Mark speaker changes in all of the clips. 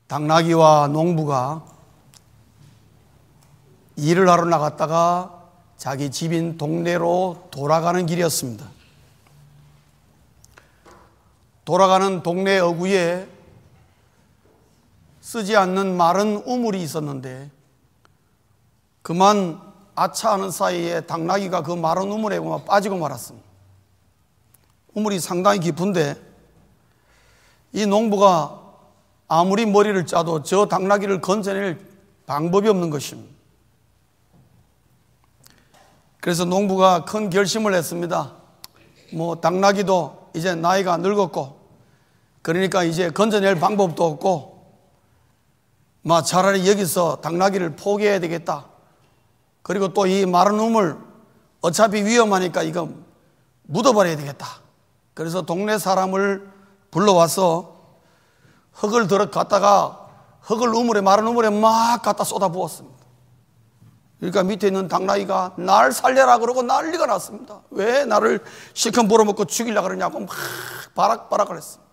Speaker 1: 당나귀와 농부가 일을 하러 나갔다가 자기 집인 동네로 돌아가는 길이었습니다. 돌아가는 동네 어구에 쓰지 않는 마른 우물이 있었는데 그만 아차하는 사이에 당나귀가 그 마른 우물에 빠지고 말았습니다. 우물이 상당히 깊은데 이 농부가 아무리 머리를 짜도 저 당나귀를 건져낼 방법이 없는 것입니다. 그래서 농부가 큰 결심을 했습니다. 당나귀도 이제 나이가 늙었고 그러니까 이제 건져낼 방법도 없고 차라리 여기서 당나귀를 포기해야 되겠다. 그리고 또 이 마른 우물 어차피 위험하니까 이거 묻어버려야 되겠다. 그래서 동네 사람을 불러와서 흙을 들어갔다가 흙을 마른 우물에 막 갖다 쏟아 부었습니다. 그러니까 밑에 있는 당나귀가 날 살려라 그러고 난리가 났습니다. 왜 나를 실컷 벌어먹고 죽이려고 그러냐고 막 바락바락을 했습니다.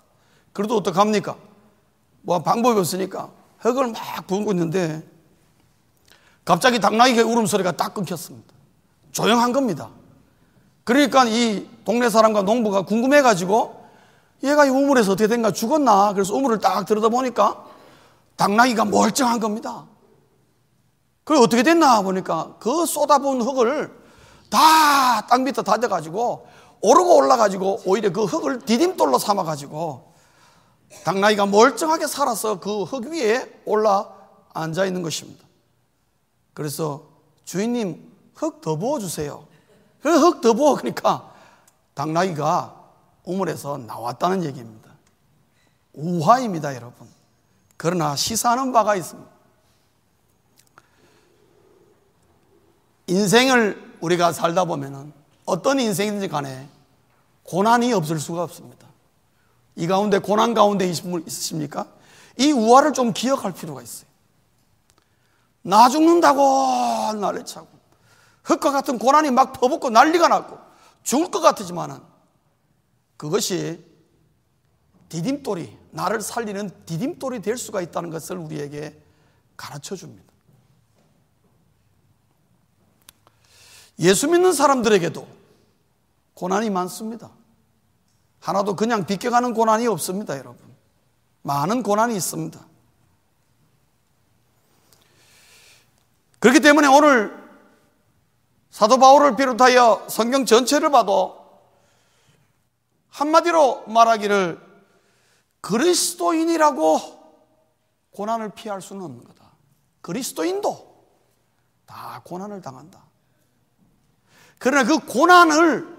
Speaker 1: 그래도 어떡합니까? 방법이 없으니까 흙을 막 부은 있는데 갑자기 당나귀의 울음소리가 딱 끊겼습니다. 조용한 겁니다. 그러니까 이 동네 사람과 농부가 궁금해가지고 얘가 이 우물에서 어떻게 된가 죽었나 그래서 우물을 딱 들여다보니까 당나귀가 멀쩡한 겁니다. 그래 어떻게 됐나 보니까 그 쏟아부은 흙을 다 땅 밑에 다져가지고 오르고 올라가지고 오히려 그 흙을 디딤돌로 삼아가지고 당나귀가 멀쩡하게 살아서 그 흙 위에 올라 앉아 있는 것입니다. 그래서 주인님 흙 더 부어주세요. 그래서 흙 더 부어 그러니까 당나귀가 우물에서 나왔다는 얘기입니다. 우화입니다, 여러분. 그러나 시사하는 바가 있습니다. 인생을 우리가 살다 보면은 어떤 인생이든지 간에 고난이 없을 수가 없습니다. 이 가운데 고난 가운데 있으십니까? 이 우화를 좀 기억할 필요가 있어요. 나 죽는다고 난리차고 흙과 같은 고난이 막 퍼붓고 난리가 났고 죽을 것 같지만은 그것이 디딤돌이 나를 살리는 디딤돌이 될 수가 있다는 것을 우리에게 가르쳐 줍니다. 예수 믿는 사람들에게도 고난이 많습니다. 하나도 그냥 비껴가는 고난이 없습니다, 여러분. 많은 고난이 있습니다. 그렇기 때문에 오늘 사도 바울을 비롯하여 성경 전체를 봐도 한마디로 말하기를 그리스도인이라고 고난을 피할 수는 없는 거다. 그리스도인도 다 고난을 당한다. 그러나 그 고난을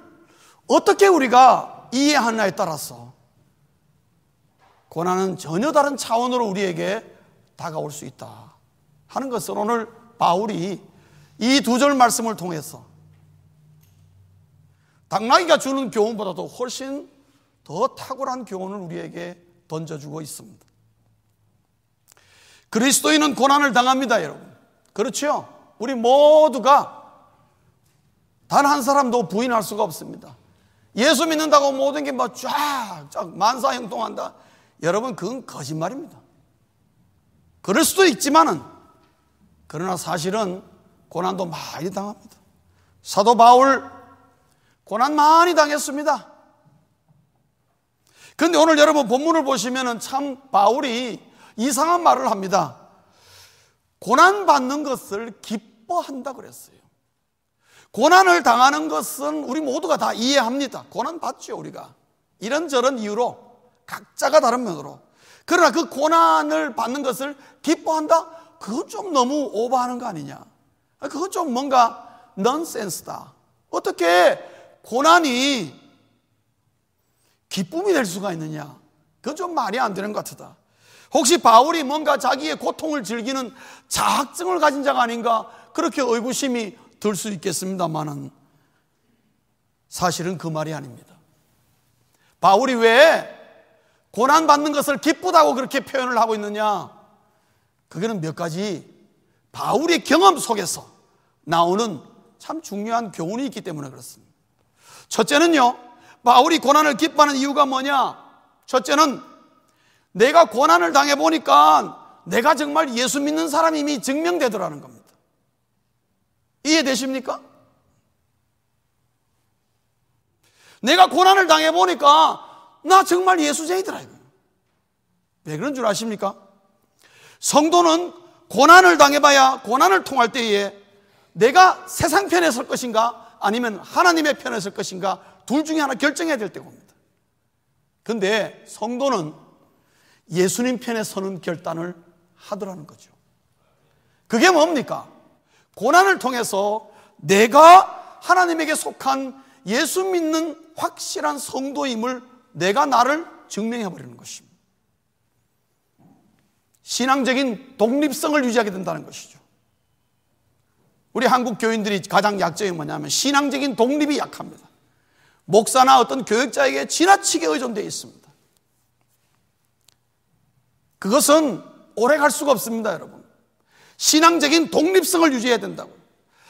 Speaker 1: 어떻게 우리가 이해하느냐에 따라서 고난은 전혀 다른 차원으로 우리에게 다가올 수 있다 하는 것을 오늘 바울이 이 두 절 말씀을 통해서 당나귀가 주는 교훈보다도 훨씬 더 탁월한 교훈을 우리에게 던져주고 있습니다. 그리스도인은 고난을 당합니다, 여러분. 그렇죠? 우리 모두가 단 한 사람도 부인할 수가 없습니다. 예수 믿는다고 모든 게 쫙 만사형통한다. 여러분, 그건 거짓말입니다. 그럴 수도 있지만은 그러나 사실은 고난도 많이 당합니다. 사도 바울 고난 많이 당했습니다. 그런데 오늘 여러분 본문을 보시면은 참 바울이 이상한 말을 합니다. 고난받는 것을 기뻐한다 그랬어요. 고난을 당하는 것은 우리 모두가 다 이해합니다. 고난 받죠, 우리가. 이런저런 이유로 각자가 다른 면으로. 그러나 그 고난을 받는 것을 기뻐한다? 그건 좀 너무 오버하는 거 아니냐. 그건 좀 뭔가 넌센스다. 어떻게 고난이 기쁨이 될 수가 있느냐. 그건 좀 말이 안 되는 것 같다. 혹시 바울이 뭔가 자기의 고통을 즐기는 자학증을 가진 자가 아닌가, 그렇게 의구심이 들 수 있겠습니다만은 사실은 그 말이 아닙니다. 바울이 왜 고난받는 것을 기쁘다고 그렇게 표현을 하고 있느냐, 그게는 몇 가지 바울의 경험 속에서 나오는 참 중요한 교훈이 있기 때문에 그렇습니다. 첫째는요, 바울이 고난을 기뻐하는 이유가 뭐냐? 첫째는 내가 고난을 당해보니까 내가 정말 예수 믿는 사람임이 증명되더라는 겁니다. 이해되십니까? 내가 고난을 당해보니까 나 정말 예수쟁이더라 이거예요. 왜 그런 줄 아십니까? 성도는 고난을 당해봐야 고난을 통할 때에 내가 세상 편에 설 것인가 아니면 하나님의 편에 설 것인가 둘 중에 하나 결정해야 될 때가 옵니다. 그런데 성도는 예수님 편에 서는 결단을 하더라는 거죠. 그게 뭡니까? 고난을 통해서 내가 하나님에게 속한 예수 믿는 확실한 성도임을 내가 나를 증명해버리는 것입니다. 신앙적인 독립성을 유지하게 된다는 것이죠. 우리 한국 교인들이 가장 약점이 뭐냐면 신앙적인 독립이 약합니다. 목사나 어떤 교역자에게 지나치게 의존되어 있습니다. 그것은 오래 갈 수가 없습니다, 여러분. 신앙적인 독립성을 유지해야 된다고요.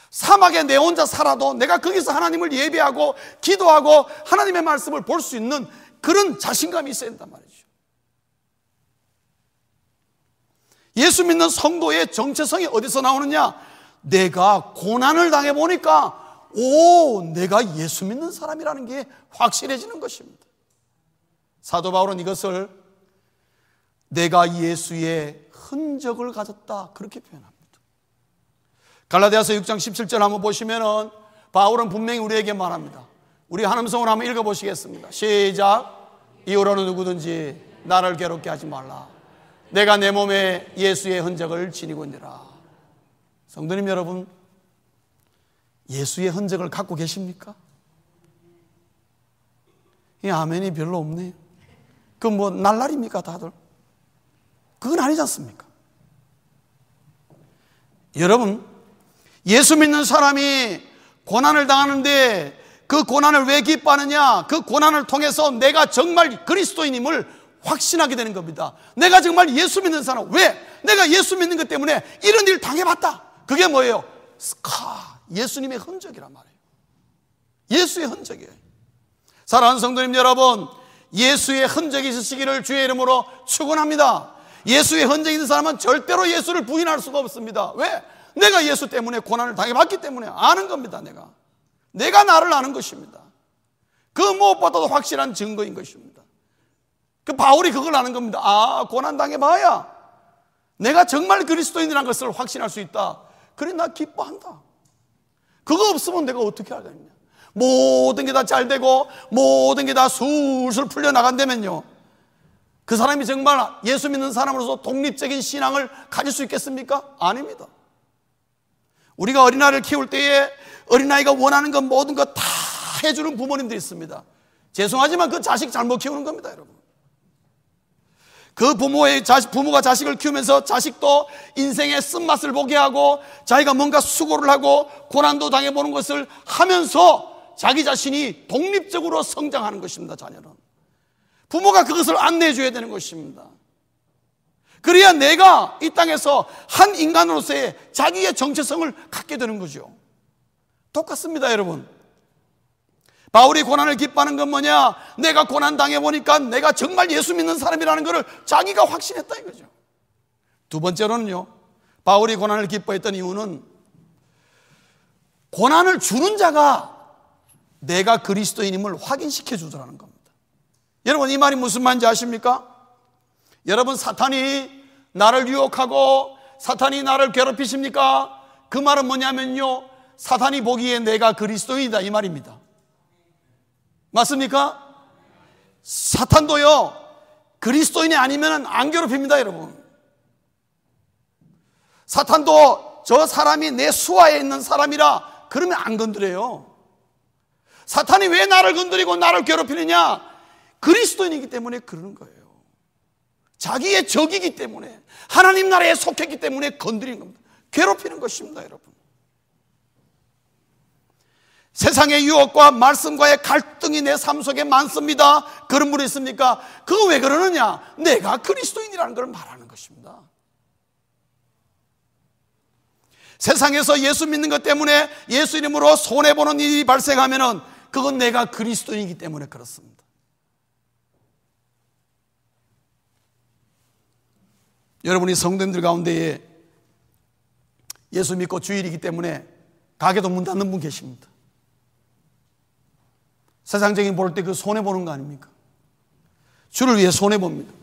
Speaker 1: 사막에 내 혼자 살아도 내가 거기서 하나님을 예배하고 기도하고 하나님의 말씀을 볼 수 있는 그런 자신감이 있어야 된단 말이죠. 예수 믿는 성도의 정체성이 어디서 나오느냐? 내가 고난을 당해보니까 내가 예수 믿는 사람이라는 게 확실해지는 것입니다. 사도 바울은 이것을 내가 예수의 흔적을 가졌다 그렇게 표현합니다. 갈라디아서 6장 17절 한번 보시면은 바울은 분명히 우리에게 말합니다. 우리 한음성으로 한번 읽어보시겠습니다. 시작. 이후로는 누구든지 나를 괴롭게 하지 말라. 내가 내 몸에 예수의 흔적을 지니고 있느라. 성도님 여러분, 예수의 흔적을 갖고 계십니까? 이 아멘이 별로 없네요. 그 뭐 날라리입니까 다들? 그건 아니지 않습니까? 여러분, 예수 믿는 사람이 고난을 당하는데 그 고난을 왜 기뻐하느냐? 그 고난을 통해서 내가 정말 그리스도인임을 확신하게 되는 겁니다. 내가 정말 예수 믿는 사람. 왜? 내가 예수 믿는 것 때문에 이런 일 당해봤다. 그게 뭐예요? 스카, 예수님의 흔적이란 말이에요. 예수의 흔적이에요. 사랑하는 성도님 여러분, 예수의 흔적이 있으시기를 주의 이름으로 축원합니다. 예수의 흔적이 있는 사람은 절대로 예수를 부인할 수가 없습니다. 왜? 내가 예수 때문에 고난을 당해봤기 때문에 아는 겁니다. 내가 나를 아는 것입니다. 그 무엇보다도 확실한 증거인 것입니다. 그 바울이 그걸 아는 겁니다. 고난 당해봐야 내가 정말 그리스도인이라는 것을 확신할 수 있다. 그래, 나 기뻐한다. 그거 없으면 내가 어떻게 하겠냐. 모든 게 다 잘 되고 모든 게 다 술술 풀려나간다면요, 그 사람이 정말 예수 믿는 사람으로서 독립적인 신앙을 가질 수 있겠습니까? 아닙니다. 우리가 어린아이를 키울 때에 어린아이가 원하는 것 모든 것 다 해주는 부모님들이 있습니다. 죄송하지만 그 자식 잘못 키우는 겁니다, 여러분. 그 부모가 자식을 키우면서 자식도 인생의 쓴맛을 보게 하고 자기가 뭔가 수고를 하고 고난도 당해보는 것을 하면서 자기 자신이 독립적으로 성장하는 것입니다. 자녀는 부모가 그것을 안내해 줘야 되는 것입니다. 그래야 내가 이 땅에서 한 인간으로서의 자기의 정체성을 갖게 되는 거죠. 똑같습니다, 여러분. 바울이 고난을 기뻐하는 건 뭐냐? 내가 고난 당해보니까 내가 정말 예수 믿는 사람이라는 것을 자기가 확신했다 이거죠. 두 번째로는요, 바울이 고난을 기뻐했던 이유는 고난을 주는 자가 내가 그리스도인임을 확인시켜 주더라는 겁니다. 여러분, 이 말이 무슨 말인지 아십니까? 여러분, 사탄이 나를 유혹하고 사탄이 나를 괴롭히십니까? 그 말은 뭐냐면요, 사탄이 보기에 내가 그리스도인이다 이 말입니다. 맞습니까? 사탄도요, 그리스도인이 아니면 안 괴롭힙니다, 여러분. 사탄도 저 사람이 내 수하에 있는 사람이라 그러면 안 건드려요. 사탄이 왜 나를 건드리고 나를 괴롭히느냐? 그리스도인이기 때문에 그러는 거예요. 자기의 적이기 때문에, 하나님 나라에 속했기 때문에 건드리는 겁니다. 괴롭히는 것입니다, 여러분. 세상의 유혹과 말씀과의 갈등이 내 삶 속에 많습니다. 그런 분이 있습니까? 그거 왜 그러느냐? 내가 그리스도인이라는 걸 말하는 것입니다. 세상에서 예수 믿는 것 때문에 예수 이름으로 손해보는 일이 발생하면은 그건 내가 그리스도인이기 때문에 그렇습니다. 여러분이 성도님들 가운데에 예수 믿고 주일이기 때문에 가게도 문 닫는 분 계십니다. 세상적인 볼 때 그 손해보는 거 아닙니까? 주를 위해 손해봅니다.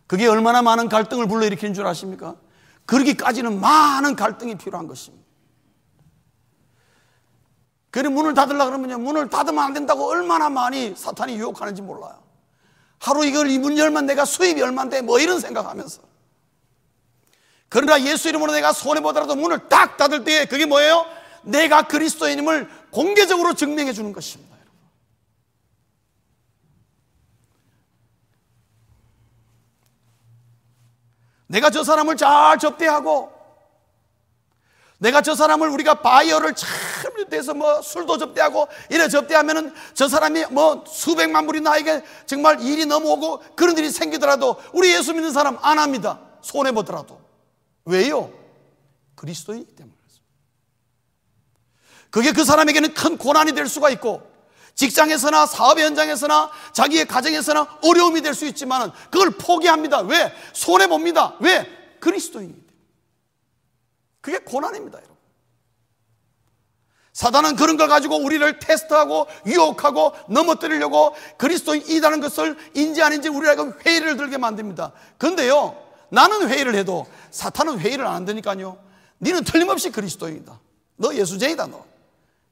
Speaker 1: 그게 얼마나 많은 갈등을 불러일으키는 줄 아십니까? 그러기까지는 많은 갈등이 필요한 것입니다. 그래 문을 닫으려고 그러면요, 문을 닫으면 안 된다고 얼마나 많이 사탄이 유혹하는지 몰라요. 하루 이걸 이 문 열면 내가 수입이 얼마인데 뭐 이런 생각하면서. 그러나 예수 이름으로 내가 손해보더라도 문을 딱 닫을 때에 그게 뭐예요? 내가 그리스도인임을 공개적으로 증명해 주는 것입니다. 여러분. 내가 저 사람을 잘 접대하고, 내가 저 사람을 우리가 바이어를 잘 접대해서 뭐 술도 접대하고 이래 접대하면은 저 사람이 뭐 수백만 불이 나에게 정말 일이 넘어오고 그런 일이 생기더라도 우리 예수 믿는 사람 안 합니다. 손해보더라도. 왜요? 그리스도이기 때문에. 그게 그 사람에게는 큰 고난이 될 수가 있고, 직장에서나 사업 현장에서나 자기의 가정에서나 어려움이 될 수 있지만 그걸 포기합니다. 왜? 손해봅니다. 왜? 그리스도이기 때문에. 그게 고난입니다, 여러분. 사단은 그런 걸 가지고 우리를 테스트하고 유혹하고 넘어뜨리려고 그리스도인이라는 것을 인지 아닌지 우리에게 회의를 들게 만듭니다. 그런데요, 나는 회의를 해도 사탄은 회의를 안 한다니까요. 너는 틀림없이 그리스도인이다. 너 예수쟁이다, 너.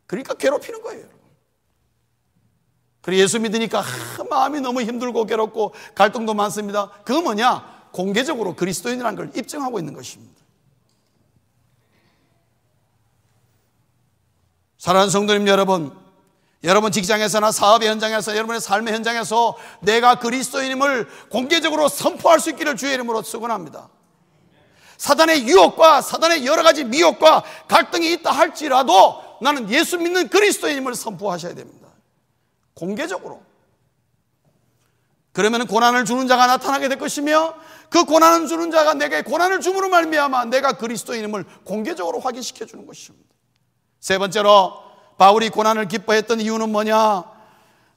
Speaker 1: 그러니까 괴롭히는 거예요, 여러분. 그래 예수 믿으니까 마음이 너무 힘들고 괴롭고 갈등도 많습니다. 그거 뭐냐? 공개적으로 그리스도인이라는 걸 입증하고 있는 것입니다. 사랑하는 성도님 여러분, 여러분 직장에서나 사업의 현장에서, 여러분의 삶의 현장에서 내가 그리스도인임을 공개적으로 선포할 수 있기를 주의 이름으로 축원합니다. 사단의 유혹과 사단의 여러 가지 미혹과 갈등이 있다 할지라도 나는 예수 믿는 그리스도인임을 선포하셔야 됩니다. 공개적으로. 그러면 고난을 주는 자가 나타나게 될 것이며, 그 고난을 주는 자가 내게 고난을 줌으로 말미암아 내가 그리스도인임을 공개적으로 확인시켜 주는 것입니다. 세 번째로 바울이 고난을 기뻐했던 이유는 뭐냐?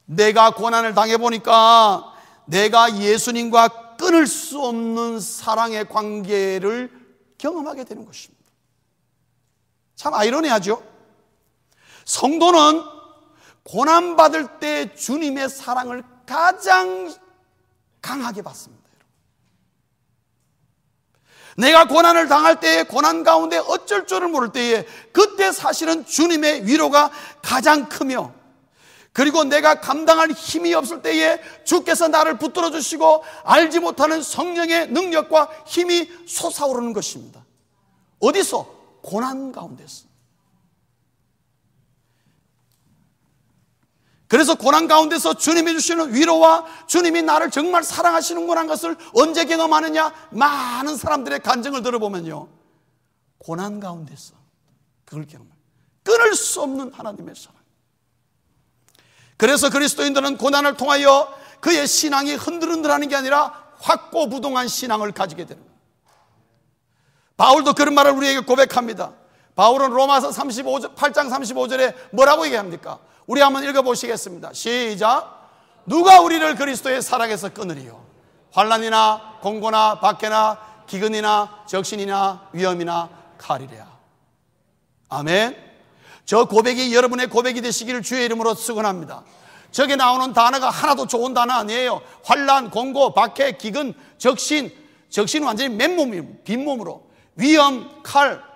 Speaker 1: 내가 고난을 당해보니까 내가 예수님과 끊을 수 없는 사랑의 관계를 경험하게 되는 것입니다. 참 아이러니하죠? 성도는 고난받을 때 주님의 사랑을 가장 강하게 받습니다. 내가 고난을 당할 때에, 고난 가운데 어쩔 줄을 모를 때에, 그때 사실은 주님의 위로가 가장 크며, 그리고 내가 감당할 힘이 없을 때에 주께서 나를 붙들어 주시고 알지 못하는 성령의 능력과 힘이 솟아오르는 것입니다. 어디서? 고난 가운데서. 그래서 고난 가운데서 주님이 주시는 위로와 주님이 나를 정말 사랑하시는구나 것을 언제 경험하느냐? 많은 사람들의 간증을 들어보면요, 고난 가운데서 그걸 경험해요. 끊을 수 없는 하나님의 사랑. 그래서 그리스도인들은 고난을 통하여 그의 신앙이 흔들흔들하는 게 아니라 확고부동한 신앙을 가지게 되는 거예요. 바울도 그런 말을 우리에게 고백합니다. 바울은 로마서 8장 35절에 뭐라고 얘기합니까? 우리 한번 읽어보시겠습니다. 시작. 누가 우리를 그리스도의 사랑에서 끊으리요? 환난이나 공고나 박해나 기근이나 적신이나 위험이나 칼이랴. 아멘. 저 고백이 여러분의 고백이 되시기를 주의 이름으로 축원합니다. 저게 나오는 단어가 하나도 좋은 단어 아니에요. 환난, 공고, 박해, 기근, 적신. 적신은 완전히 맨몸이에요. 빈몸으로. 위험, 칼.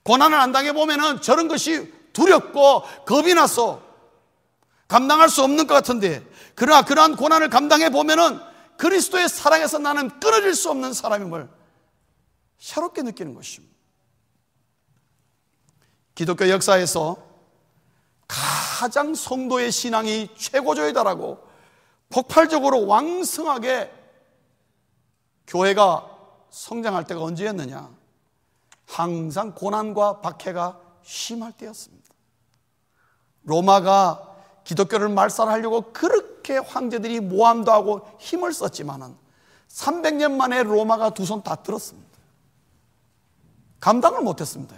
Speaker 1: 고난을 안 당해보면은 저런 것이 두렵고 겁이 나서 감당할 수 없는 것 같은데, 그러나 그러한 고난을 감당해보면은 그리스도의 사랑에서 나는 끊어질 수 없는 사람임을 새롭게 느끼는 것입니다. 기독교 역사에서 가장 성도의 신앙이 최고조에 달하고 폭발적으로 왕성하게 교회가 성장할 때가 언제였느냐? 항상 고난과 박해가 심할 때였습니다. 로마가 기독교를 말살하려고 그렇게 황제들이 모함도 하고 힘을 썼지만은 300년 만에 로마가 두 손 다 들었습니다. 감당을 못했습니다.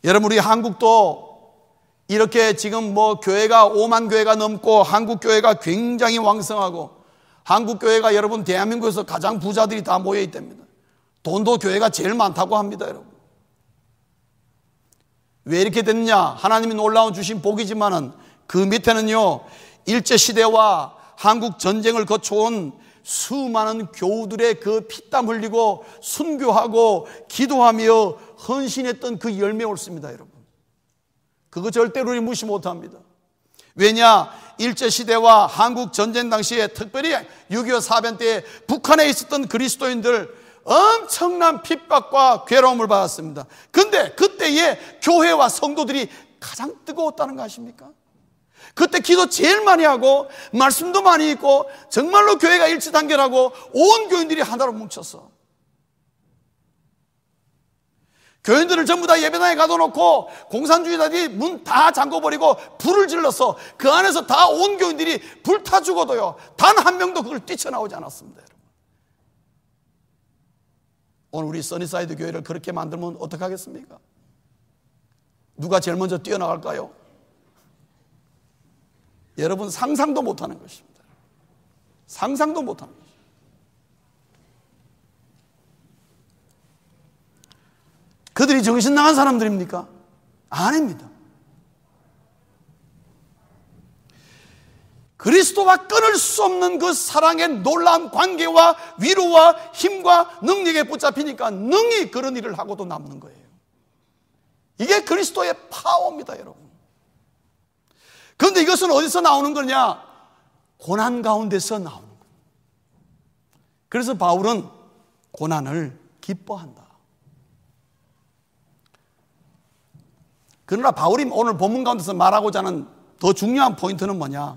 Speaker 1: 여러분, 우리 한국도 이렇게 지금 뭐 교회가 5만 교회가 넘고 한국 교회가 굉장히 왕성하고, 한국 교회가 여러분 대한민국에서 가장 부자들이 다 모여 있답니다. 돈도 교회가 제일 많다고 합니다, 여러분. 왜 이렇게 됐느냐? 하나님이 놀라운 주신 복이지만은 그 밑에는요, 일제시대와 한국 전쟁을 거쳐온 수많은 교우들의 그 피땀 흘리고 순교하고 기도하며 헌신했던 그 열매 옳습니다, 여러분. 그거 절대로 우리 무시 못합니다. 왜냐? 일제시대와 한국 전쟁 당시에, 특별히 6.25 사변 때에 북한에 있었던 그리스도인들 엄청난 핍박과 괴로움을 받았습니다. 근데 그때에 교회와 성도들이 가장 뜨거웠다는 거 아십니까? 그때 기도 제일 많이 하고 말씀도 많이 읽고 정말로 교회가 일치단결하고 온 교인들이 하나로 뭉쳤어. 교인들을 전부 다 예배당에 가둬놓고 공산주의자들이 문 다 잠궈버리고 불을 질러서 그 안에서 다 온 교인들이 불타 죽어도요, 단 한 명도 그걸 뛰쳐나오지 않았습니다, 여러분. 오늘 우리 써니사이드 교회를 그렇게 만들면 어떡하겠습니까? 누가 제일 먼저 뛰어나갈까요? 여러분, 상상도 못하는 것입니다. 상상도 못하는 것입니다. 그들이 정신 나간 사람들입니까? 아닙니다. 그리스도와 끊을 수 없는 그 사랑의 놀라운 관계와 위로와 힘과 능력에 붙잡히니까 능히 그런 일을 하고도 남는 거예요. 이게 그리스도의 파워입니다, 여러분. 그런데 이것은 어디서 나오는 거냐? 고난 가운데서 나오는 거예요. 그래서 바울은 고난을 기뻐한다. 그러나 바울이 오늘 본문 가운데서 말하고자 하는 더 중요한 포인트는 뭐냐?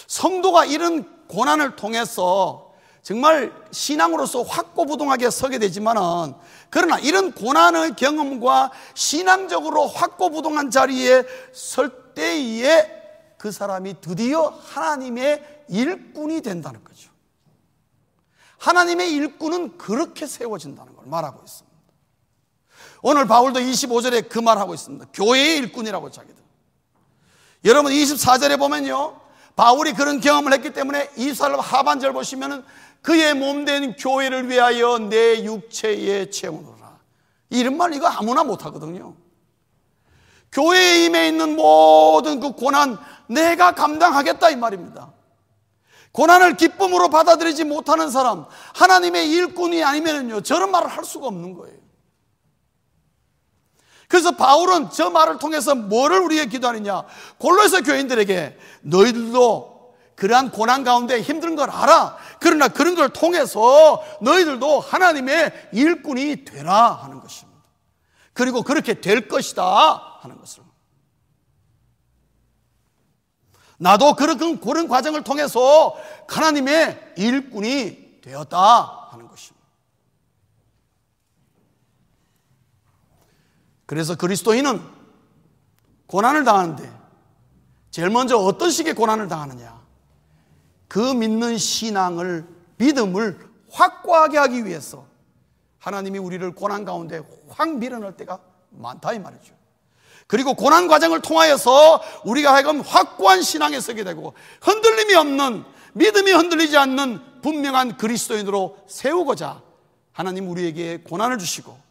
Speaker 1: 성도가 이런 고난을 통해서 정말 신앙으로서 확고부동하게 서게 되지만은, 그러나 이런 고난의 경험과 신앙적으로 확고부동한 자리에 설 때에 그 사람이 드디어 하나님의 일꾼이 된다는 거죠. 하나님의 일꾼은 그렇게 세워진다는 걸 말하고 있습니다. 오늘 바울도 25절에 그 말하고 있습니다. 교회의 일꾼이라고 자기들. 여러분 24절에 보면요, 바울이 그런 경험을 했기 때문에 24절 하반절 보시면은 그의 몸된 교회를 위하여 내 육체에 채우노라. 이런 말 이거 아무나 못하거든요. 교회에 임해 있는 모든 그 고난 내가 감당하겠다 이 말입니다. 고난을 기쁨으로 받아들이지 못하는 사람, 하나님의 일꾼이 아니면요 저런 말을 할 수가 없는 거예요. 그래서 바울은 저 말을 통해서 뭐를 우리에게 기도하느냐? 골로새 교인들에게 너희들도 그러한 고난 가운데 힘든 걸 알아. 그러나 그런 걸 통해서 너희들도 하나님의 일꾼이 되라 하는 것입니다. 그리고 그렇게 될 것이다 하는 것을. 나도 그런 과정을 통해서 하나님의 일꾼이 되었다 하는 것입니다. 그래서 그리스도인은 고난을 당하는데 제일 먼저 어떤 식의 고난을 당하느냐? 그 믿는 신앙을, 믿음을 확고하게 하기 위해서 하나님이 우리를 고난 가운데 확 밀어넣을 때가 많다 이 말이죠. 그리고 고난 과정을 통하여서 우리가 하여금 확고한 신앙에 서게 되고 흔들림이 없는, 믿음이 흔들리지 않는 분명한 그리스도인으로 세우고자 하나님 우리에게 고난을 주시고,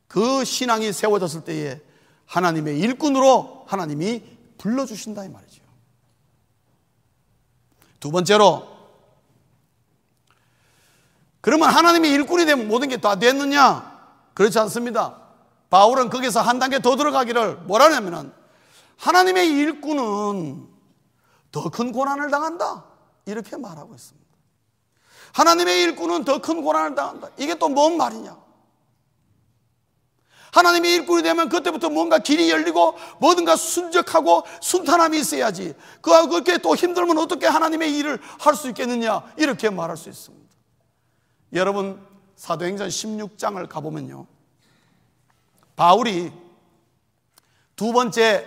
Speaker 1: 그 신앙이 세워졌을 때에 하나님의 일꾼으로 하나님이 불러주신다 이 말이죠. 두 번째로, 그러면 하나님의 일꾼이 되면 모든 게 다 됐느냐? 그렇지 않습니다. 바울은 거기서 한 단계 더 들어가기를 뭐라냐면은 하나님의 일꾼은 더 큰 고난을 당한다 이렇게 말하고 있습니다. 하나님의 일꾼은 더 큰 고난을 당한다. 이게 또 뭔 말이냐? 하나님의 일꾼이 되면 그때부터 뭔가 길이 열리고 뭐든가 순적하고 순탄함이 있어야지. 그렇게 또 힘들면 어떻게 하나님의 일을 할 수 있겠느냐 이렇게 말할 수 있습니다. 여러분 사도행전 16장을 가보면요, 바울이 두 번째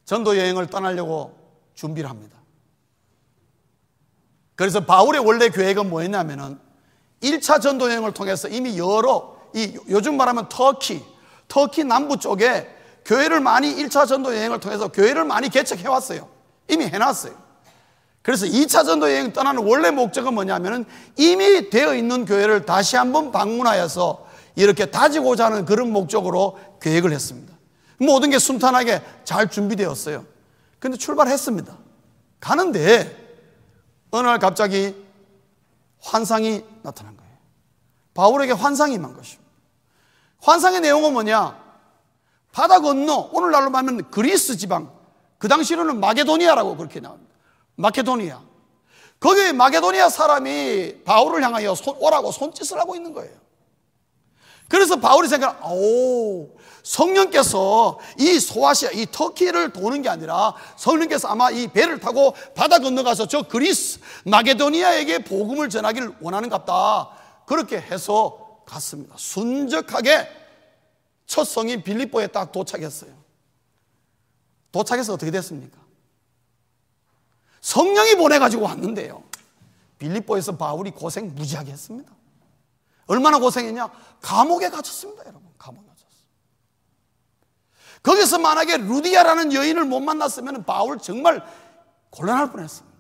Speaker 1: 전도 여행을 떠나려고 준비를 합니다. 그래서 바울의 원래 계획은 뭐였냐면은 1차 전도 여행을 통해서 이미 여러, 요즘 말하면 터키 남부 쪽에 교회를 많이 1차 전도 여행을 통해서 교회를 많이 개척해 왔어요. 이미 해놨어요. 그래서 2차 전도 여행 떠나는 원래 목적은 뭐냐면은 이미 되어 있는 교회를 다시 한번 방문하여서 이렇게 다지고자 하는 그런 목적으로 계획을 했습니다. 모든 게 순탄하게 잘 준비되었어요. 근데 출발했습니다. 가는데 어느 날 갑자기 환상이 나타난 거예요. 바울에게 환상이 임한 것입니다. 환상의 내용은 뭐냐? 바다 건너, 오늘날로 말하면 그리스 지방, 그 당시로는 마게도니아라고 그렇게 나옵니다. 마케도니아. 거기 마게도니아 사람이 바울을 향하여 오라고 손짓을 하고 있는 거예요. 그래서 바울이 성령께서 이 소아시아, 이 터키를 도는 게 아니라 성령께서 아마 이 배를 타고 바다 건너가서 저 그리스 마게도니아에게 복음을 전하기를 원하는 것 같다. 그렇게 해서 갔습니다. 순적하게 첫 성인 빌립보에 딱 도착했어요. 도착해서 어떻게 됐습니까? 성령이 보내가지고 왔는데요, 빌립보에서 바울이 고생 무지하게 했습니다. 얼마나 고생했냐? 감옥에 갇혔습니다. 여러분, 감옥에 갇혔어요. 거기서 만약에 루디아라는 여인을 못 만났으면 바울 정말 곤란할 뻔했습니다.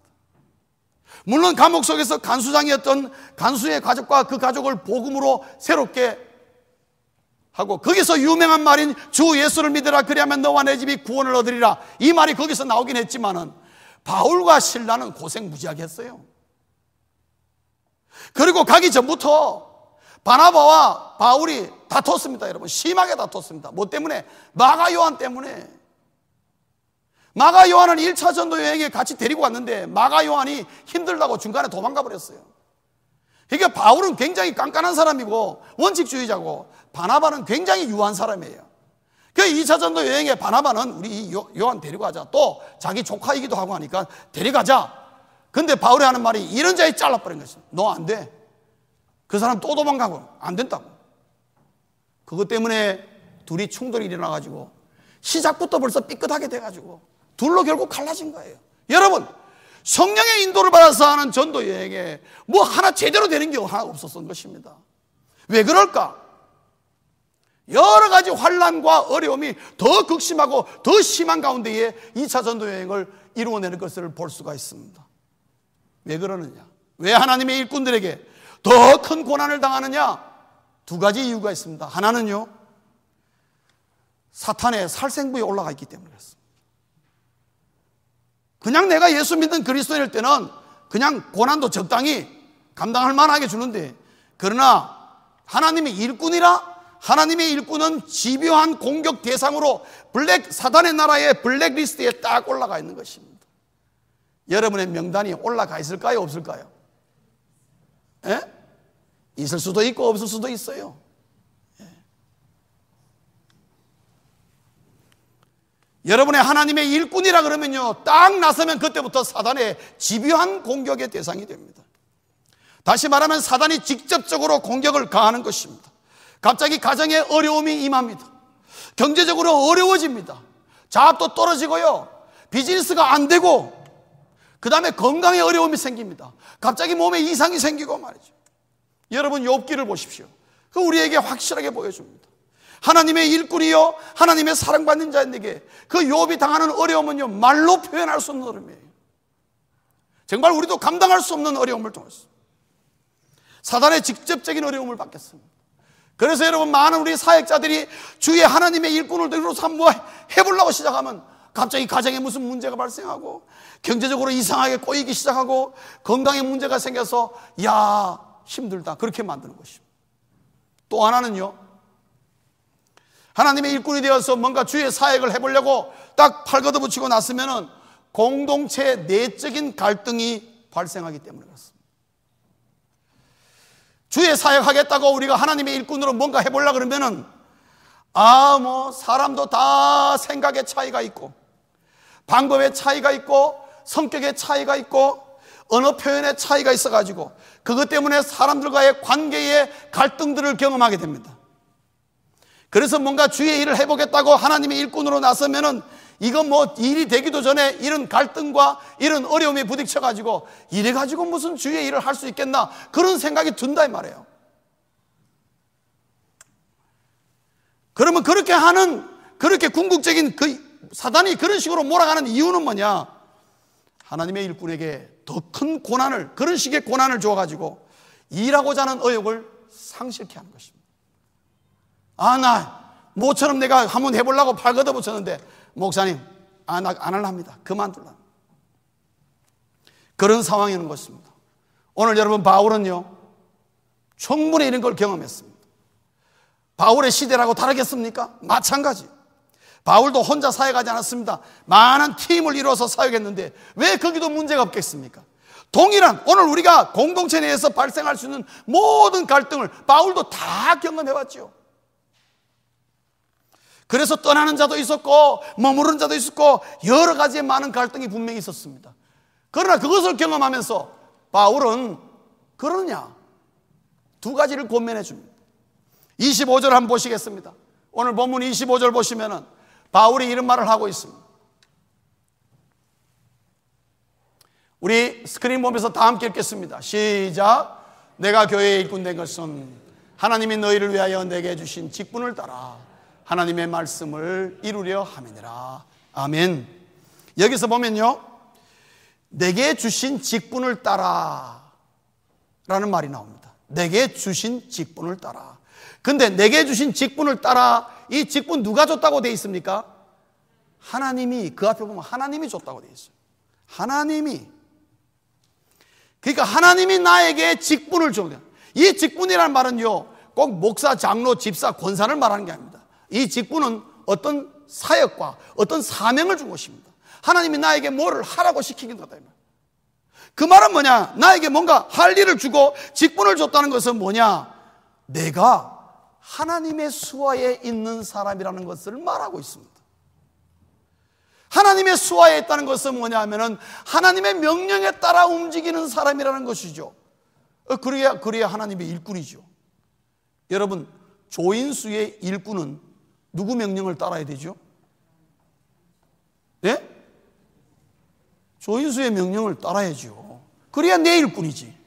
Speaker 1: 물론 감옥 속에서 간수장이었던 간수의 가족과 그 가족을 복음으로 새롭게 하고, 거기서 유명한 말인 주 예수를 믿으라 그리하면 너와 내 집이 구원을 얻으리라, 이 말이 거기서 나오긴 했지만은 바울과 실라는 고생 무지하게 했어요. 그리고 가기 전부터 바나바와 바울이 다퉜습니다. 여러분, 심하게 다퉜습니다. 뭐 때문에? 마가 요한 때문에. 마가 요한을 1차 전도 여행에 같이 데리고 왔는데 마가 요한이 힘들다고 중간에 도망가 버렸어요. 그러니까 바울은 굉장히 깐깐한 사람이고 원칙주의자고, 바나바는 굉장히 유한 사람이에요. 그 2차 전도 여행에 바나바는 우리 요한 데리고 가자, 또 자기 조카이기도 하고 하니까 데려가자. 근데 바울이 하는 말이 이런 자에 잘라버린 것이죠. 너 안 돼. 그 사람 또 도망가고 안 된다고. 그것 때문에 둘이 충돌이 일어나가지고 시작부터 벌써 삐끗하게 돼가지고 둘로 결국 갈라진 거예요. 여러분, 성령의 인도를 받아서 하는 전도 여행에 뭐 하나 제대로 되는 게 하나 없었던 것입니다. 왜 그럴까? 여러 가지 환난과 어려움이 더 극심하고 더 심한 가운데에 2차 전도 여행을 이루어내는 것을 볼 수가 있습니다. 왜 그러느냐? 왜 하나님의 일꾼들에게 더 큰 고난을 당하느냐? 두 가지 이유가 있습니다. 하나는요, 사탄의 살생부에 올라가 있기 때문에 그렇습니다. 그냥 내가 예수 믿는 그리스도인일 때는 그냥 고난도 적당히 감당할 만하게 주는데, 그러나 하나님의 일꾼이라, 하나님의 일꾼은 집요한 공격 대상으로 사탄의 나라의 블랙리스트에 딱 올라가 있는 것입니다. 여러분의 명단이 올라가 있을까요? 없을까요? 예? 있을 수도 있고 없을 수도 있어요. 예. 여러분의 하나님의 일꾼이라 그러면요, 딱 나서면 그때부터 사단의 집요한 공격의 대상이 됩니다. 다시 말하면 사단이 직접적으로 공격을 가하는 것입니다. 갑자기 가정에 어려움이 임합니다. 경제적으로 어려워집니다. 자업도 떨어지고요, 비즈니스가 안 되고, 그 다음에 건강에 어려움이 생깁니다. 갑자기 몸에 이상이 생기고 말이죠. 여러분, 욥기를 보십시오. 그 우리에게 확실하게 보여줍니다. 하나님의 일꾼이요, 하나님의 사랑받는 자에게 그 욥이 당하는 어려움은요, 말로 표현할 수 없는 어려움이에요. 정말 우리도 감당할 수 없는 어려움을 통해서 사단의 직접적인 어려움을 받겠습니다. 그래서 여러분, 많은 우리 사역자들이 주의 하나님의 일꾼을 들어서 한번 해보려고 시작하면 갑자기 가정에 무슨 문제가 발생하고, 경제적으로 이상하게 꼬이기 시작하고, 건강에 문제가 생겨서 야, 힘들다, 그렇게 만드는 것입니다. 또 하나는요, 하나님의 일꾼이 되어서 뭔가 주의 사역을 해보려고 딱 팔 걷어붙이고 났으면은 공동체 내적인 갈등이 발생하기 때문에 그렇습니다. 주의 사역하겠다고 우리가 하나님의 일꾼으로 뭔가 해보려고 그러면은 사람도 다 생각의 차이가 있고, 방법의 차이가 있고, 성격의 차이가 있고, 언어 표현의 차이가 있어가지고 그것 때문에 사람들과의 관계의 갈등들을 경험하게 됩니다. 그래서 뭔가 주의 일을 해보겠다고 하나님의 일꾼으로 나서면은 이건 뭐 일이 되기도 전에 이런 갈등과 이런 어려움에 부딪혀가지고 이래가지고 무슨 주의 일을 할 수 있겠나, 그런 생각이 든다 이 말이에요. 그러면 그렇게 하는 그렇게 궁극적인 사단이 그런 식으로 몰아가는 이유는 뭐냐? 하나님의 일꾼에게 더 큰 고난을, 그런 식의 고난을 줘가지고 일하고자 하는 의욕을 상실케 하는 것입니다. 나 모처럼 내가 한번 해보려고 팔 걷어붙였는데 목사님 안 할랍니다. 그만둘라. 그런 상황이 있는 것입니다. 오늘 여러분, 바울은요 충분히 이런 걸 경험했습니다. 바울의 시대라고 다르겠습니까? 마찬가지. 바울도 혼자 사역하지 않았습니다. 많은 팀을 이루어서 사역했는데 왜 거기도 문제가 없겠습니까? 동일한, 오늘 우리가 공동체 내에서 발생할 수 있는 모든 갈등을 바울도 다 경험해봤죠. 그래서 떠나는 자도 있었고 머무르는 자도 있었고 여러 가지의 많은 갈등이 분명히 있었습니다. 그러나 그것을 경험하면서 바울은 그러냐? 두 가지를 권면해 줍니다. 25절 한번 보시겠습니다. 오늘 본문 25절 보시면은 바울이 이런 말을 하고 있습니다. 우리 스크린 보면서 다 함께 읽겠습니다. 시작. 내가 교회에 일꾼 된 것은 하나님이 너희를 위하여 내게 주신 직분을 따라 하나님의 말씀을 이루려 함이니라. 아멘. 여기서 보면요, 내게 주신 직분을 따라 라는 말이 나옵니다. 내게 주신 직분을 따라. 근데 내게 주신 직분을 따라, 이 직분 누가 줬다고 되어 있습니까? 하나님이, 그 앞에 보면 하나님이 줬다고 되어 있어요. 하나님이. 그러니까 하나님이 나에게 직분을 줬다. 이 직분이라는 말은요 꼭 목사, 장로, 집사, 권사를 말하는 게 아닙니다. 이 직분은 어떤 사역과 어떤 사명을 준 것입니다. 하나님이 나에게 뭐를 하라고 시키는 거다. 그 말은 뭐냐? 나에게 뭔가 할 일을 주고 직분을 줬다는 것은 뭐냐? 내가 하나님의 수하에 있는 사람이라는 것을 말하고 있습니다. 하나님의 수하에 있다는 것은 뭐냐 하면은 하나님의 명령에 따라 움직이는 사람이라는 것이죠. 그래야 하나님의 일꾼이죠. 여러분, 조인수의 일꾼은 누구 명령을 따라야 되죠? 네? 조인수의 명령을 따라야죠. 그래야 내 일꾼이지.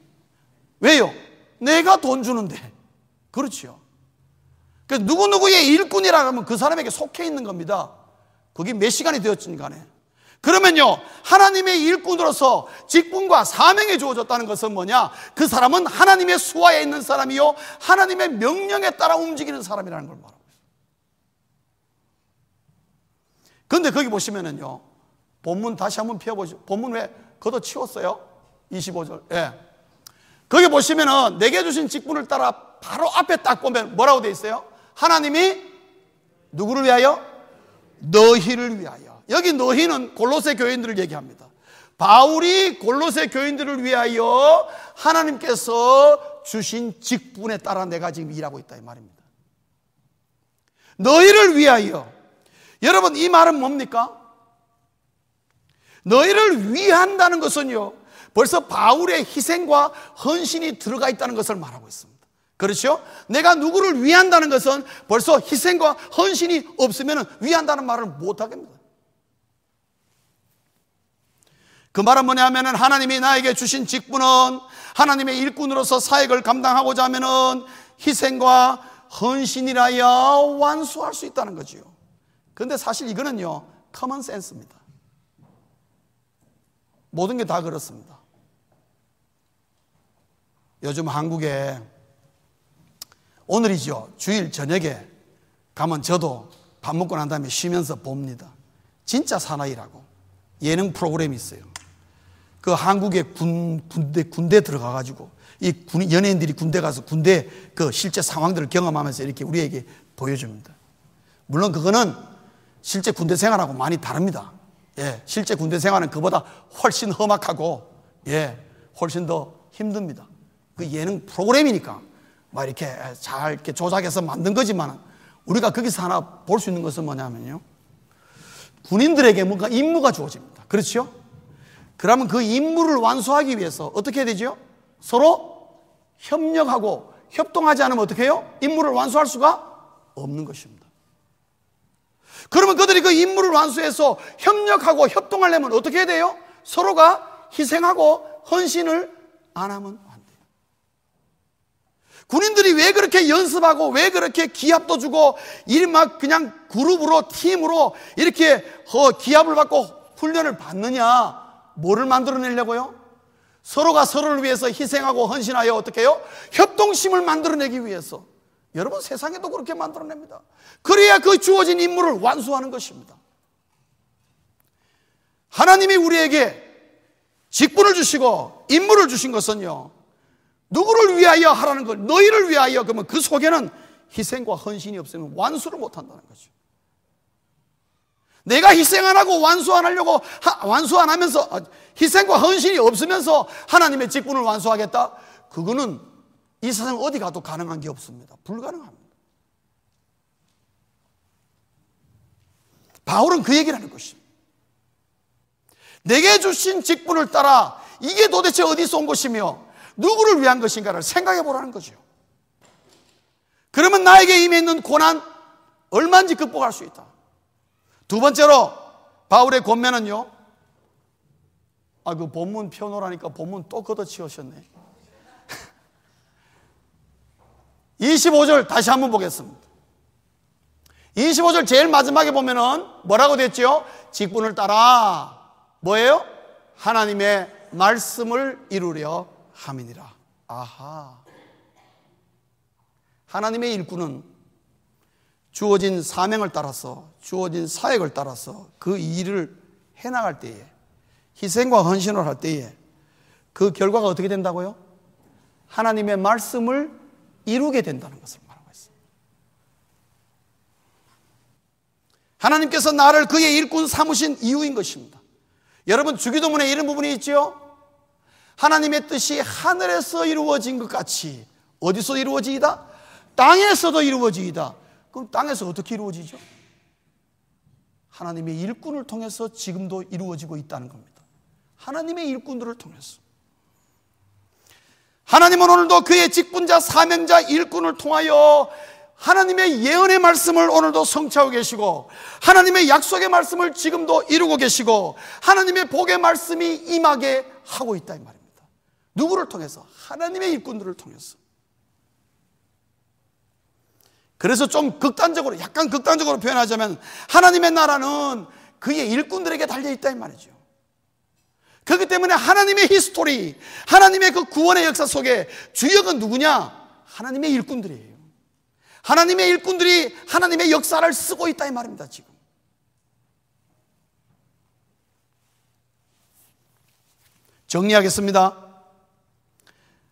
Speaker 1: 왜요? 내가 돈 주는데. 그렇죠. 그래서 누구누구의 일꾼이라 하면 그 사람에게 속해 있는 겁니다. 그게 몇 시간이 되었든 간에. 그러면요, 하나님의 일꾼으로서 직분과 사명이 주어졌다는 것은 뭐냐? 그 사람은 하나님의 수하에 있는 사람이요 하나님의 명령에 따라 움직이는 사람이라는 걸 말하고 있어요. 그런데 거기 보시면은요, 본문 다시 한번 펴보시죠. 본문 왜 걷어치웠어요? 25절. 예. 거기 보시면은 내게 주신 직분을 따라 바로 앞에 딱 보면 뭐라고 되어 있어요? 하나님이 누구를 위하여? 너희를 위하여. 여기 너희는 골로새 교인들을 얘기합니다. 바울이 골로새 교인들을 위하여 하나님께서 주신 직분에 따라 내가 지금 일하고 있다 이 말입니다. 너희를 위하여. 여러분, 이 말은 뭡니까? 너희를 위한다는 것은요 벌써 바울의 희생과 헌신이 들어가 있다는 것을 말하고 있습니다. 그렇죠? 내가 누구를 위한다는 것은 벌써 희생과 헌신이 없으면 위한다는 말을 못하겠습니다. 그 말은 뭐냐 하면은 하나님이 나에게 주신 직분은 하나님의 일꾼으로서 사역을 감당하고자 하면은 희생과 헌신이라야 완수할 수 있다는 거지요. 그런데 사실 이거는요 커먼 센스입니다. 모든 게 다 그렇습니다. 요즘 한국에 오늘이죠. 주일 저녁에 가면 저도 밥 먹고 난 다음에 쉬면서 봅니다. 진짜 사나이라고 예능 프로그램이 있어요. 그 한국의 군대 들어가가지고 이 연예인들이 군대 가서 군대 그 실제 상황들을 경험하면서 이렇게 우리에게 보여줍니다. 물론 그거는 실제 군대 생활하고 많이 다릅니다. 예, 실제 군대 생활은 그보다 훨씬 험악하고 훨씬 더 힘듭니다. 그 예능 프로그램이니까 막 이렇게 잘 이렇게 조작해서 만든 거지만 우리가 거기서 하나 볼 수 있는 것은 뭐냐면요, 군인들에게 뭔가 임무가 주어집니다. 그렇죠? 그러면 그 임무를 완수하기 위해서 어떻게 해야 되죠? 서로 협력하고 협동하지 않으면 어떻게 해요? 임무를 완수할 수가 없는 것입니다. 그러면 그들이 그 임무를 완수해서 협력하고 협동하려면 어떻게 해야 돼요? 서로가 희생하고 헌신을 안 하면 안 돼요. 군인들이 왜 그렇게 연습하고 왜 그렇게 기합도 주고 일 막 그냥 그룹으로 팀으로 이렇게 기합을 받고 훈련을 받느냐? 뭐를 만들어내려고요? 서로가 서로를 위해서 희생하고 헌신하여 어떻게 해요? 협동심을 만들어내기 위해서. 여러분, 세상에도 그렇게 만들어냅니다. 그래야 그 주어진 임무를 완수하는 것입니다. 하나님이 우리에게 직분을 주시고 임무를 주신 것은요, 누구를 위하여 하라는 걸, 너희를 위하여. 그러면 그 속에는 희생과 헌신이 없으면 완수를 못한다는 거죠. 내가 희생 안 하고 완수 안 하려고, 완수 안 하면서, 희생과 헌신이 없으면서 하나님의 직분을 완수하겠다? 그거는 이 세상 어디 가도 가능한 게 없습니다. 불가능합니다. 바울은 그 얘기를 하는 것입니다. 내게 주신 직분을 따라 이게 도대체 어디서 온 것이며 누구를 위한 것인가를 생각해 보라는 거죠. 그러면 나에게 임해 있는 고난 얼마인지 극복할 수 있다. 두 번째로 바울의 권면은요, 그 본문 펴놓으라니까 본문 또 걷어치우셨네. 25절 다시 한번 보겠습니다. 25절 제일 마지막에 보면은 뭐라고 됐죠? 직분을 따라 뭐예요? 하나님의 말씀을 이루려 함이니라. 아하. 하나님의 일꾼은 주어진 사명을 따라서, 주어진 사역을 따라서 그 일을 해나갈 때에, 희생과 헌신을 할 때에 그 결과가 어떻게 된다고요? 하나님의 말씀을 이루게 된다는 것을 말하고 있습니다. 하나님께서 나를 그의 일꾼 삼으신 이유인 것입니다. 여러분, 주기도문에 이런 부분이 있죠? 하나님의 뜻이 하늘에서 이루어진 것 같이 어디서 이루어지이다? 땅에서도 이루어지이다. 그럼 땅에서 어떻게 이루어지죠? 하나님의 일꾼을 통해서 지금도 이루어지고 있다는 겁니다. 하나님의 일꾼들을 통해서. 하나님은 오늘도 그의 직분자, 사명자, 일꾼을 통하여 하나님의 예언의 말씀을 오늘도 성취하고 계시고, 하나님의 약속의 말씀을 지금도 이루고 계시고, 하나님의 복의 말씀이 임하게 하고 있다 이 말입니다. 누구를 통해서? 하나님의 일꾼들을 통해서. 그래서 좀 극단적으로, 약간 극단적으로 표현하자면 하나님의 나라는 그의 일꾼들에게 달려있다 이 말이죠. 그렇기 때문에 하나님의 히스토리, 하나님의 그 구원의 역사 속에 주역은 누구냐? 하나님의 일꾼들이에요. 하나님의 일꾼들이 하나님의 역사를 쓰고 있다 이 말입니다. 지금 정리하겠습니다.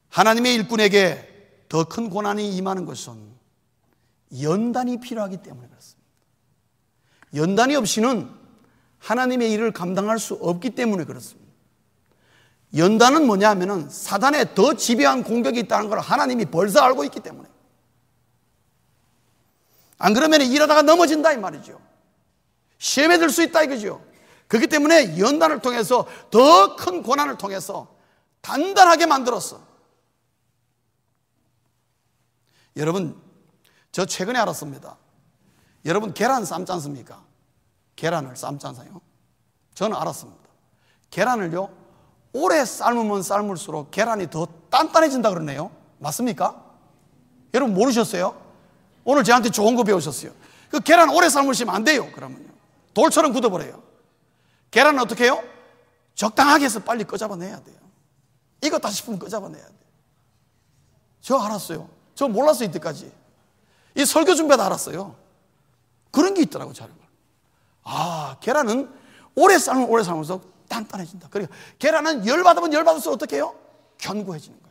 Speaker 1: 하나님의 일꾼에게 더 큰 고난이 임하는 것은 연단이 필요하기 때문에 그렇습니다. 연단이 없이는 하나님의 일을 감당할 수 없기 때문에 그렇습니다. 연단은 뭐냐 하면은 사단의 더 지배한 공격이 있다는 걸 하나님이 벌써 알고 있기 때문에. 안 그러면 일하다가 넘어진다 이 말이죠. 시험에 들 수 있다 이거죠. 그렇기 때문에 연단을 통해서, 더 큰 고난을 통해서 단단하게 만들었어. 여러분, 저 최근에 알았습니다. 여러분, 계란 삶지 않습니까? 계란을 삶지 않아요? 저는 알았습니다. 계란을요, 오래 삶으면 삶을수록 계란이 더 단단해진다 그러네요. 맞습니까? 여러분 모르셨어요? 오늘 저한테 좋은 거 배우셨어요. 그 계란 오래 삶으시면 안 돼요. 그러면요, 돌처럼 굳어버려요. 계란은 어떻게 해요? 적당하게 해서 빨리 끄잡아내야 돼요. 익었다 싶으면 끄잡아내야 돼요. 저 알았어요. 저 몰랐어요 이때까지. 이 설교 준비하다 알았어요. 그런 게 있더라고요. 계란은 오래 삶으면 오래 삶을수록 단단해진다. 그러니까 계란은 열받으면 열받을수록 어떻게 해요? 견고해지는 거죠.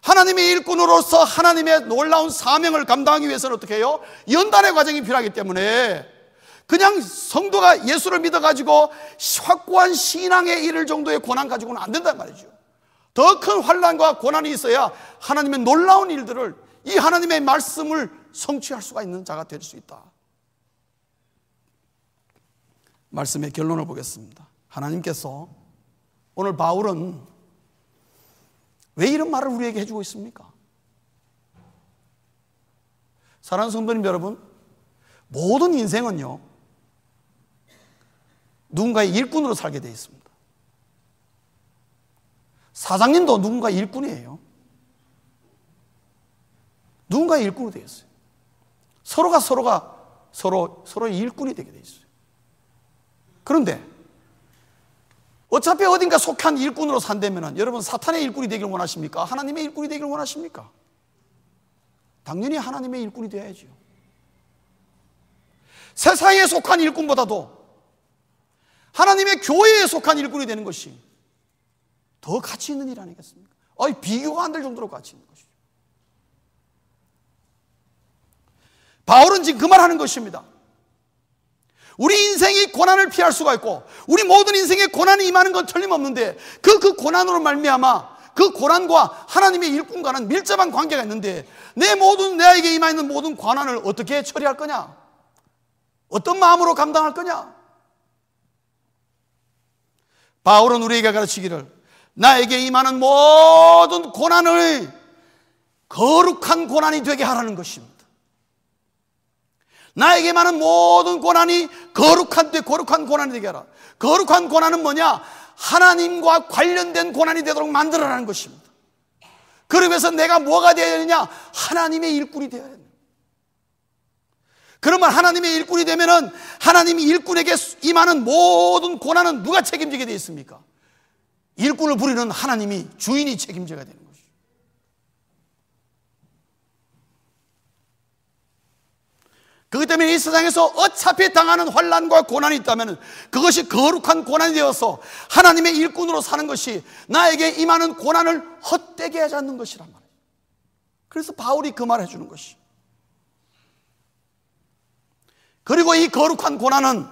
Speaker 1: 하나님의 일꾼으로서 하나님의 놀라운 사명을 감당하기 위해서는 어떻게 해요? 연단의 과정이 필요하기 때문에 그냥 성도가 예수를 믿어가지고 확고한 신앙에 이를 정도의 고난 가지고는 안 된단 말이죠. 더 큰 환난과 고난이 있어야 하나님의 놀라운 일들을, 이 하나님의 말씀을 성취할 수가 있는 자가 될 수 있다. 말씀의 결론을 보겠습니다. 하나님께서, 오늘 바울은 왜 이런 말을 우리에게 해주고 있습니까? 사랑하는 성도님 여러분, 모든 인생은요, 누군가의 일꾼으로 살게 되어 있습니다. 사장님도 누군가의 일꾼이에요. 서로가 일꾼이 되어 있어요. 서로가 서로의 일꾼이 되게 되어 있어요. 그런데 어차피 어딘가 속한 일꾼으로 산다면 여러분 사탄의 일꾼이 되기를 원하십니까? 하나님의 일꾼이 되기를 원하십니까? 당연히 하나님의 일꾼이 되어야죠. 세상에 속한 일꾼보다도 하나님의 교회에 속한 일꾼이 되는 것이 더 가치 있는 일 아니겠습니까? 비교가 안 될 정도로 가치 있는 것이죠. 바울은 지금 그 말하는 것입니다. 우리 인생이 고난을 피할 수가 있고 우리 모든 인생에 고난이 임하는 건 틀림없는데 그 고난으로 말미암아 그 고난과 하나님의 일꾼과는 밀접한 관계가 있는데 내에게 임하 있는 모든 고난을 어떻게 처리할 거냐? 어떤 마음으로 감당할 거냐? 바울은 우리에게 가르치기를 나에게 임하는 모든 고난을 거룩한 고난이 되게 하라는 것입니다. 나에게 임하는 모든 고난이 거룩한 고난이 되게 하라. 거룩한 고난은 뭐냐? 하나님과 관련된 고난이 되도록 만들어라는 것입니다. 그러기 위해서 내가 뭐가 되어야 되느냐? 하나님의 일꾼이 되어야 된다. 그러면 하나님의 일꾼이 되면은 하나님이 일꾼에게 임하는 모든 고난은 누가 책임지게 되어 있습니까? 일꾼을 부리는 하나님이 주인이 책임져야 되는 것이죠. 그렇기 때문에 이 세상에서 어차피 당하는 환난과 고난이 있다면 그것이 거룩한 고난이 되어서 하나님의 일꾼으로 사는 것이 나에게 임하는 고난을 헛되게 하지 않는 것이란 말이에요. 그래서 바울이 그 말을 해주는 것이. 그리고 이 거룩한 고난은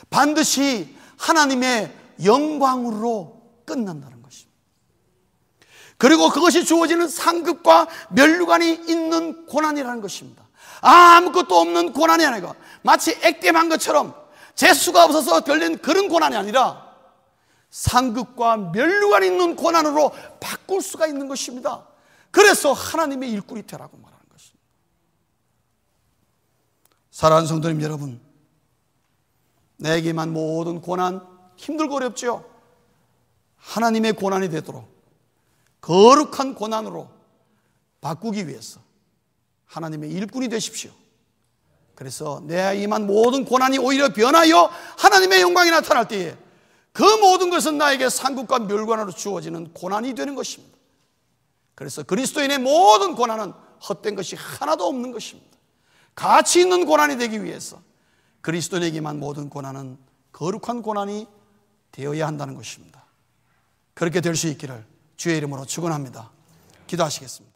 Speaker 1: 반드시 하나님의 영광으로 끝난다는 것입니다. 그리고 그것이 주어지는 상급과 면류관이 있는 고난이라는 것입니다. 아무것도 없는 고난이 아니고 마치 액땜한 것처럼 재수가 없어서 걸린 그런 고난이 아니라 상급과 면류관이 있는 고난으로 바꿀 수가 있는 것입니다. 그래서 하나님의 일꾼이 되라고 말하는 것입니다. 사랑하는 성도님 여러분, 내게만 모든 고난 힘들고 어렵죠? 하나님의 고난이 되도록 거룩한 고난으로 바꾸기 위해서 하나님의 일꾼이 되십시오. 그래서 내 임한 모든 고난이 오히려 변하여 하나님의 영광이 나타날 때에 그 모든 것은 나에게 상급과 멸관으로 주어지는 고난이 되는 것입니다. 그래서 그리스도인의 모든 고난은 헛된 것이 하나도 없는 것입니다. 가치 있는 고난이 되기 위해서 그리스도인에게만 모든 고난은 거룩한 고난이 되어야 한다는 것입니다. 그렇게 될 수 있기를 주의 이름으로 축원합니다. 기도하시겠습니다.